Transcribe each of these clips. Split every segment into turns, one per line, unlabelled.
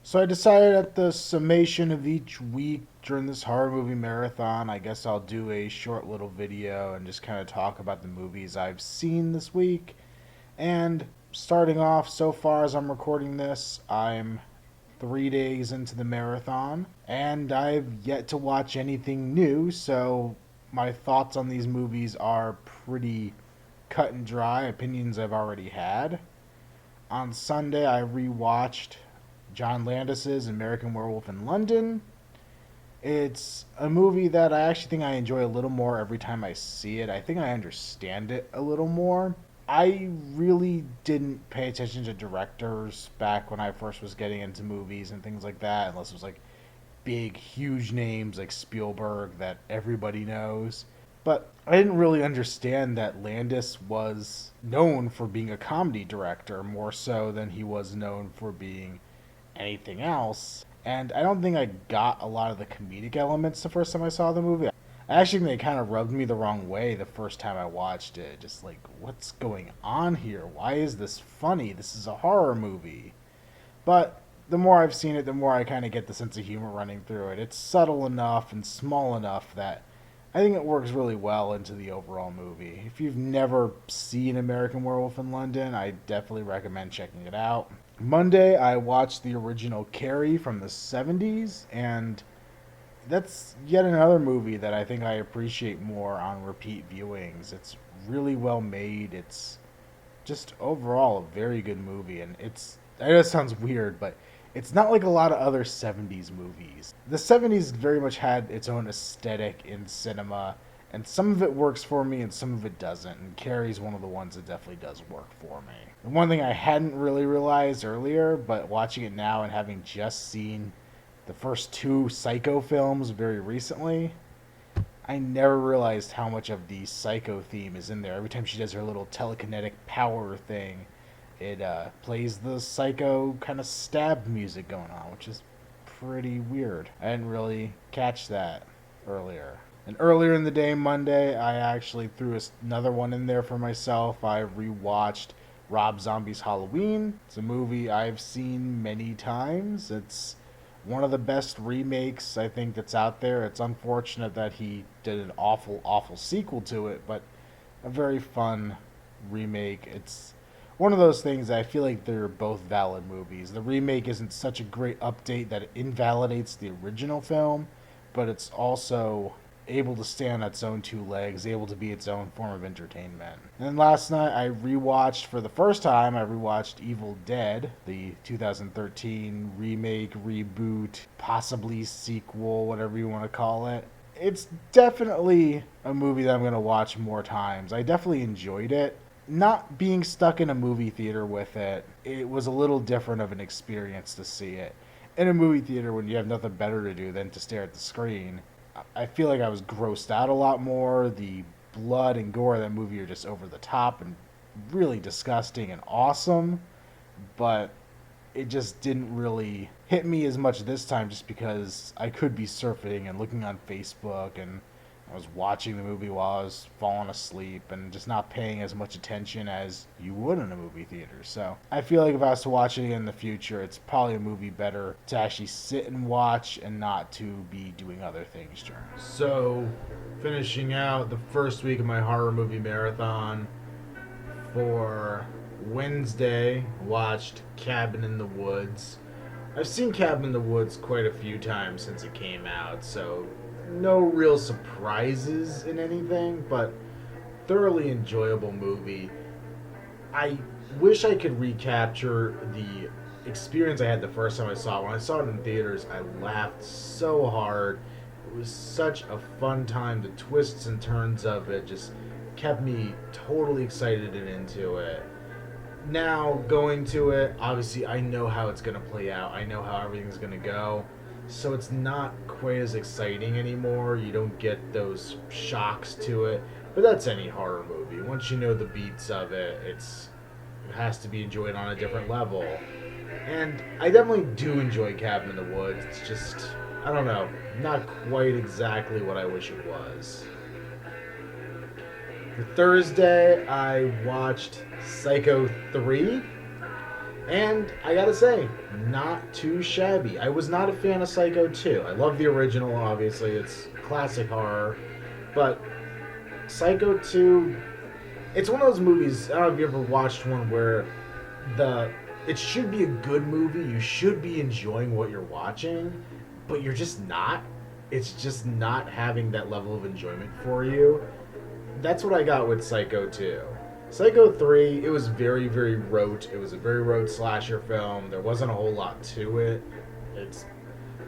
So I decided at the summation of each week during this horror movie marathon, I guess I'll do a short little video and just kind of talk about the movies I've seen this week. And starting off, so far as I'm recording this, I'm 3 days into the marathon, and I've yet to watch anything new, so my thoughts on these movies are pretty cut and dry, opinions I've already had. On Sunday, I rewatched John Landis's American Werewolf in London. It's a movie that I actually think I enjoy a little more every time I see it. I think I understand it a little more. I really didn't pay attention to directors back when I first was getting into movies and things like that, unless it was like big, huge names like Spielberg that everybody knows. But I didn't really understand that Landis was known for being a comedy director more so than he was known for being anything else. And I don't think I got a lot of the comedic elements the first time I saw the movie. I actually think they kind of rubbed me the wrong way the first time I watched it. Just like, what's going on here? Why is this funny? This is a horror movie. But the more I've seen it, the more I kind of get the sense of humor running through it. It's subtle enough and small enough that I think it works really well into the overall movie. If you've never seen American Werewolf in London, I definitely recommend checking it out. Monday, I watched the original Carrie from the 70s, and that's yet another movie that I think I appreciate more on repeat viewings. It's really well made. It's just overall a very good movie, and I know it sounds weird, but it's not like a lot of other 70s movies. The 70s very much had its own aesthetic in cinema, and some of it works for me and some of it doesn't, and Carrie's one of the ones that definitely does work for me. And one thing I hadn't really realized earlier, but watching it now and having just seen the first two Psycho films very recently, I never realized how much of the Psycho theme is in there. Every time she does her little telekinetic power thing, it plays the Psycho kind of stab music going on, which is pretty weird. I didn't really catch that earlier. And earlier in the day, Monday, I actually threw another one in there for myself. I rewatched Rob Zombie's Halloween. It's a movie I've seen many times. It's one of the best remakes I think that's out there. It's unfortunate that he did an awful, awful sequel to it, but a very fun remake. It's one of those things that I feel like they're both valid movies. The remake isn't such a great update that it invalidates the original film, but it's also able to stand on its own two legs, able to be its own form of entertainment. And then last night I rewatched for the first time, I rewatched Evil Dead, the 2013 remake, reboot, possibly sequel, whatever you want to call it. It's definitely a movie that I'm going to watch more times. I definitely enjoyed it. Not being stuck in a movie theater with it, it was a little different of an experience to see it. In a movie theater when you have nothing better to do than to stare at the screen, I feel like I was grossed out a lot more. The blood and gore of that movie are just over the top and really disgusting and awesome, but it just didn't really hit me as much this time just because I could be surfing and looking on Facebook, and I was watching the movie while I was falling asleep and just not paying as much attention as you would in a movie theater. So I feel like if I was to watch it again in the future, it's probably a movie better to actually sit and watch and not to be doing other things during. So, finishing out the first week of my horror movie marathon, for Wednesday, watched Cabin in the Woods. I've seen Cabin in the Woods quite a few times since it came out, so no real surprises in anything, but thoroughly enjoyable movie. I wish I could recapture the experience I had the first time I saw it. When I saw it in theaters, I laughed so hard. It was such a fun time. The twists and turns of it just kept me totally excited and into it. Now, going to it, obviously, I know how it's going to play out. I know how everything's going to go. So it's not quite as exciting anymore. You don't get those shocks to it. But that's any horror movie. Once you know the beats of it, it has to be enjoyed on a different level. And I definitely do enjoy Cabin in the Woods. It's just, I don't know, not quite exactly what I wish it was. For Thursday, I watched Psycho 3. And I gotta say, not too shabby. I was not a fan of Psycho 2. I love the original, obviously, it's classic horror. But Psycho 2, it's one of those movies, I don't know if you ever watched one where the it should be a good movie, you should be enjoying what you're watching, but you're just not. It's just not having that level of enjoyment for you. That's what I got with Psycho 2. Psycho 3, it was very, very rote. It was a very rote slasher film. There wasn't a whole lot to it. It's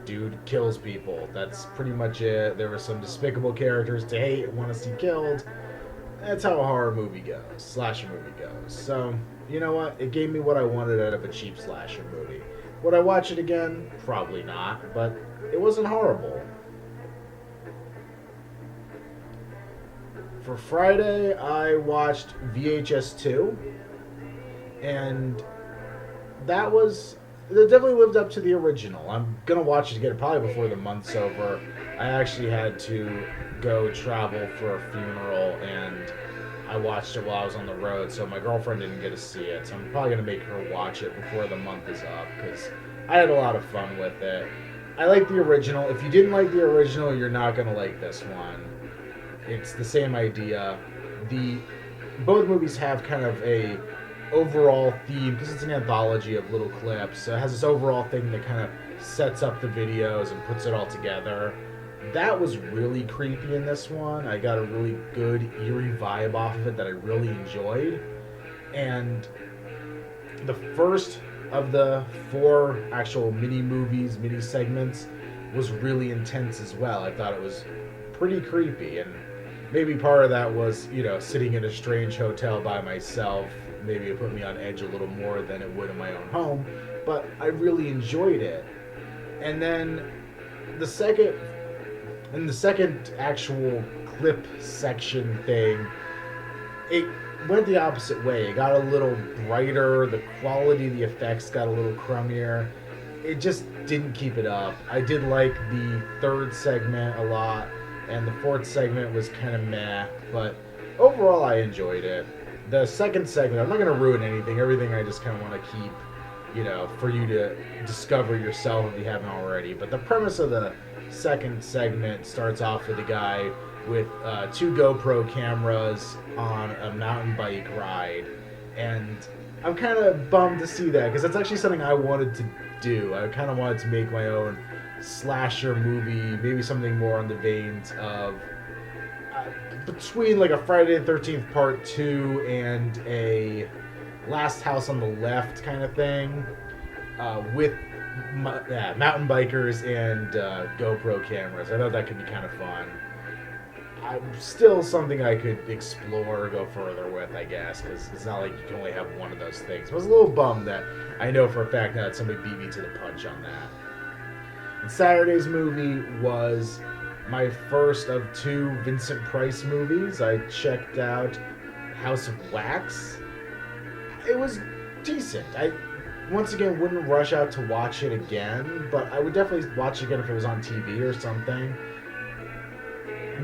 dude kills people. That's pretty much it. There were some despicable characters to hate and want to see killed. That's how a horror movie goes, slasher movie goes. So, you know what? It gave me what I wanted out of a cheap slasher movie. Would I watch it again? Probably not, but it wasn't horrible. For Friday, I watched VHS 2, and that definitely lived up to the original. I'm gonna watch it again probably before the month's over. I actually had to go travel for a funeral, and I watched it while I was on the road, so my girlfriend didn't get to see it. So I'm probably gonna make her watch it before the month is up because I had a lot of fun with it. I like the original. If you didn't like the original, you're not gonna like this one. It's the same idea. The Both movies have kind of a overall theme because it's an anthology of little clips. So it has this overall thing that kind of sets up the videos and puts it all together. That was really creepy in this one. I got a really good eerie vibe off of it that I really enjoyed. And the first of the four actual mini movies, mini segments, was really intense as well. I thought it was pretty creepy, and maybe part of that was, sitting in a strange hotel by myself. Maybe it put me on edge a little more than it would in my own home, but I really enjoyed it. And then the second, in the second actual clip section thing, it went the opposite way. It got a little brighter. The quality of the effects got a little crummier. It just didn't keep it up. I did like the third segment a lot, and the fourth segment was kind of meh, but overall I enjoyed it. The second segment, I'm not going to ruin anything. Everything I just kind of want to keep, for you to discover yourself if you haven't already. But the premise of the second segment starts off with a guy with two GoPro cameras on a mountain bike ride, and I'm kind of bummed to see that because that's actually something I wanted to do. I kind of wanted to make my own slasher movie, maybe something more on the veins of between like a Friday the 13th Part 2 and a Last House on the Left kind of thing, with mountain bikers and GoPro cameras. I thought that could be kind of fun. Still something I could explore or go further with, I guess, because it's not like you can only have one of those things. I was a little bummed that I know for a fact now that somebody beat me to the punch on that. And Saturday's movie was my first of two Vincent Price movies. I checked out House of Wax. It was decent. I, once again, wouldn't rush out to watch it again, but I would definitely watch it again if it was on TV or something.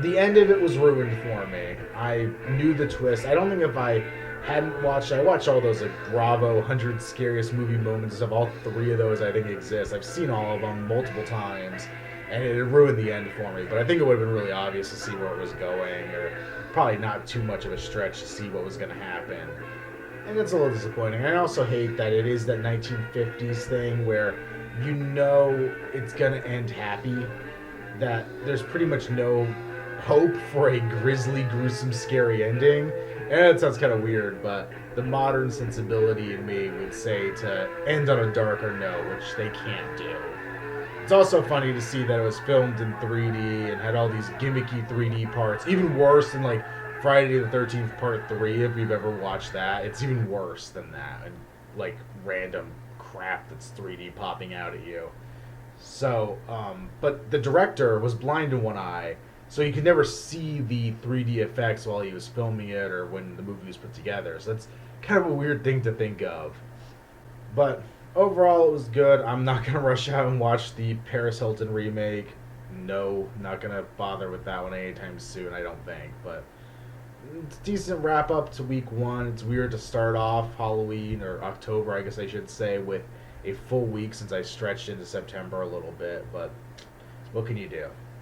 The end of it was ruined for me. I knew the twist. I don't think if I hadn't watched, I watched all those like Bravo 100 Scariest Movie Moments of all three of those I think exist. I've seen all of them multiple times, and it ruined the end for me. But I think it would have been really obvious to see where it was going, or probably not too much of a stretch to see what was going to happen. And it's a little disappointing. I also hate that it is that 1950s thing where you know it's going to end happy, that there's pretty much no hope for a grisly, gruesome, scary ending. And it sounds kind of weird, but the modern sensibility in me would say to end on a darker note, which they can't do. It's also funny to see that it was filmed in 3D and had all these gimmicky 3D parts, even worse than like Friday the 13th Part 3, if you've ever watched that. It's even worse than that, and like random crap that's 3D popping out at you. So, but the director was blind in one eye, so you could never see the 3D effects while he was filming it or when the movie was put together. So that's kind of a weird thing to think of. But overall, it was good. I'm not going to rush out and watch the Paris Hilton remake. No, not going to bother with that one anytime soon, I don't think. But it's a decent wrap up to week one. It's weird to start off Halloween or October, I guess I should say, with a full week since I stretched into September a little bit. But what can you do?